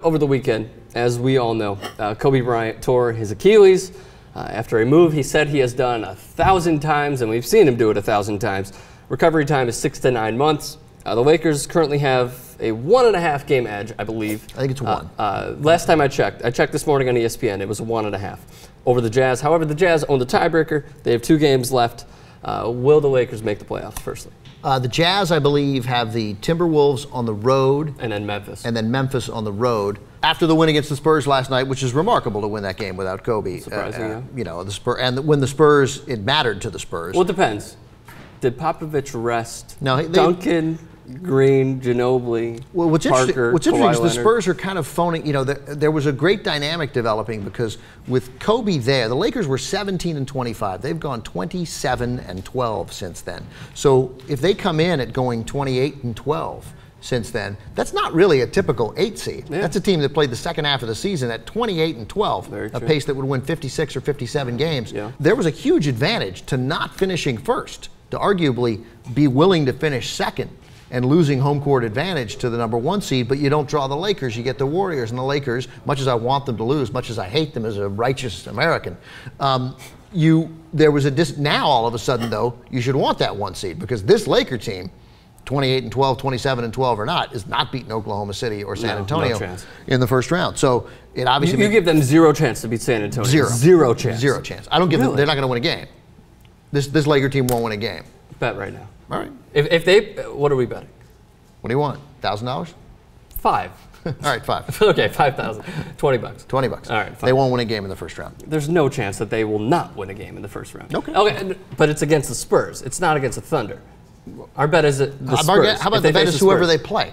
Over the weekend, as we all know, Kobe Bryant tore his Achilles after a move he said he has done 1,000 times, and we've seen him do it 1,000 times. Recovery time is 6 to 9 months. The Lakers currently have a 1.5 game edge, I believe. I think it's 1. Last time I checked this morning on ESPN, it was 1.5 over the Jazz. However, the Jazz own the tiebreaker. They have 2 games left. Will the Lakers make the playoffs, firstly? The Jazz, I believe, have the Timberwolves on the road. And then Memphis. And then Memphis on the road. After the win against the Spurs last night, which is remarkable to win that game without Kobe. Surprising, yeah. You know, when the Spurs, it mattered to the Spurs. Well, it depends. Did Popovich rest No, Duncan, Green, Ginobili, well, what's Parker, interesting is the Leonard? Spurs are kind of phoning, you know, there was a great dynamic developing because with Kobe there, the Lakers were 17 and 25. They've gone 27 and 12 since then. So if they come in at going 28 and 12 since then, that's not really a typical 8 seed. Yeah. That's a team that played the second half of the season at 28 and 12, a pace that would win 56 or 57 games. Yeah. There was a huge advantage to not finishing first, to arguably be willing to finish second and losing home court advantage to the number 1 seed, but you don't draw the Lakers, you get the Warriors. And the Lakers, much as I want them to lose, much as I hate them as a righteous American, there was now all of a sudden though, you should want that 1 seed because this Laker team, 28 and 12, 27 and 12 or not, is not beating Oklahoma City or San Antonio in the first round. So it obviously you give them 0 chance to beat San Antonio. Zero chance. 0 chance. I don't give them. They're not going to win a game. This Laker team won't win a game. Bet right now. All right. If they, what are we betting? What do you want? $1,000? 5. All right, 5. Okay, 5,000. $20. $20. All right, fine. They won't win a game in the first round. There's no chance that they will not win a game in the first round. Okay. But it's against the Spurs. It's not against the Thunder. Our bet is the Spurs. How about the bet is whoever they play?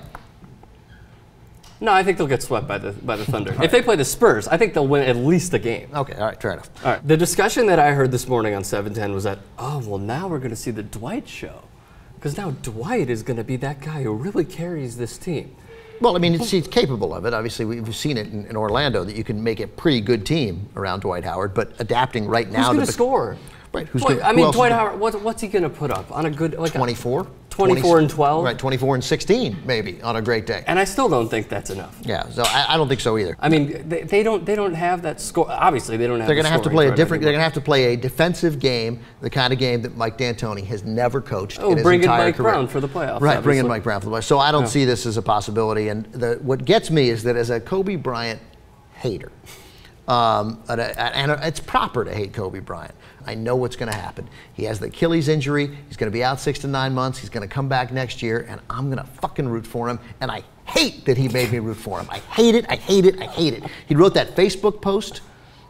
No, I think they'll get swept by the Thunder. If they play the Spurs, I think they'll win at least a game. Okay, all right, fair enough. All right. The discussion that I heard this morning on 710 was that, oh, well, now we're going to see the Dwight show. Because now Dwight is going to be that guy who really carries this team. Well, I mean, he's capable of it. Obviously, we've seen it in Orlando that you can make a pretty good team around Dwight Howard, but adapting right now. Who's going to score? Right. Dwight Howard, what's he going to put up on a good, like 24? 24 and 12? Right, 24 and 16 maybe on a great day. And I still don't think that's enough. Yeah, so I don't think so either. I mean, they don't have that score. Obviously, they don't have. They're going to have to play a different. They're going to have to play a defensive game, the kind of game that Mike D'Antoni has never coached in his bring in entire Mike career. Brown for the playoffs. Right, obviously. bring in Mike Brown for the playoffs. So I don't see this as a possibility. And what gets me is that as a Kobe Bryant hater, and it's proper to hate Kobe Bryant. I know what's going to happen. He has the Achilles injury. He's going to be out 6 to 9 months. He's going to come back next year, and I'm going to fucking root for him. And I hate that he made me root for him. I hate it. I hate it. I hate it. He wrote that Facebook post.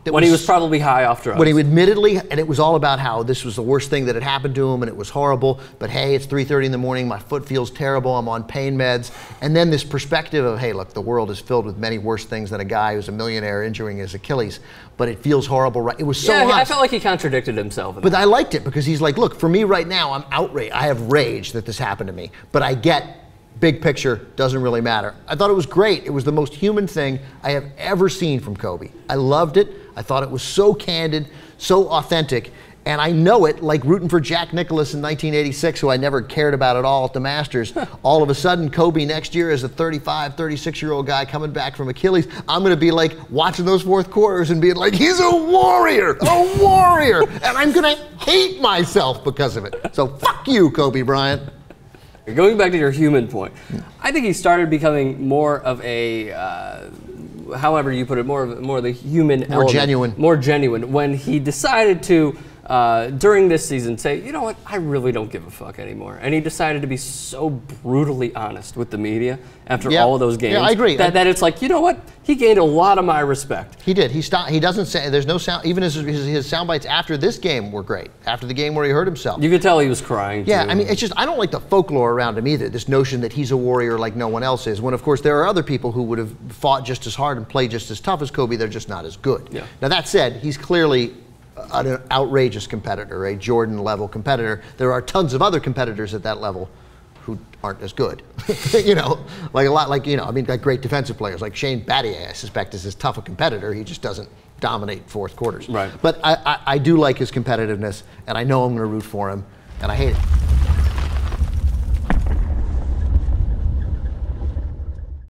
When he was probably high off drugs. When he admittedly, and it was all about how this was the worst thing that had happened to him and it was horrible, but hey, it's 3:30 in the morning, my foot feels terrible, I'm on pain meds. And then this perspective of, hey, look, the world is filled with many worse things than a guy who's a millionaire injuring his Achilles, but it feels horrible, right? It was so honest. I felt like he contradicted himself. But I liked it because he's like, look, for me right now, I'm outraged. I have rage that this happened to me, but I get big picture, doesn't really matter. I thought it was great. It was the most human thing I have ever seen from Kobe. I loved it. I thought it was so candid, so authentic, and I know it like rooting for Jack Nicklaus in 1986, who I never cared about at all at the Masters. All of a sudden, Kobe next year as a 35, 36-year-old guy coming back from Achilles, I'm going to be like watching those fourth quarters and being like, he's a warrior, and I'm going to hate myself because of it. So fuck you, Kobe Bryant. Going back to your human point, I think he started becoming more of a, however you put it, more of the human element. More genuine. When he decided to, during this season, say, you know what, I really don't give a fuck anymore. And he decided to be so brutally honest with the media after all of those games. Yeah, I agree. That it's like, you know what, he gained a lot of my respect. He did. He stopped. He doesn't say, there's no sound, even his sound bites after this game were great. After the game where he hurt himself. You could tell he was crying, Yeah, too. I mean, it's just, I don't like the folklore around him either, this notion that he's a warrior like no one else is, when of course there are other people who would have fought just as hard and played just as tough as Kobe, they're just not as good. Yeah. Now that said, he's clearly an outrageous competitor, a Jordan-level competitor. There are tons of other competitors at that level who aren't as good. You know, like great defensive players, like Shane Battier, I suspect is as tough a competitor, he just doesn't dominate fourth quarters. Right. But I do like his competitiveness, and I know I'm going to root for him, and I hate it.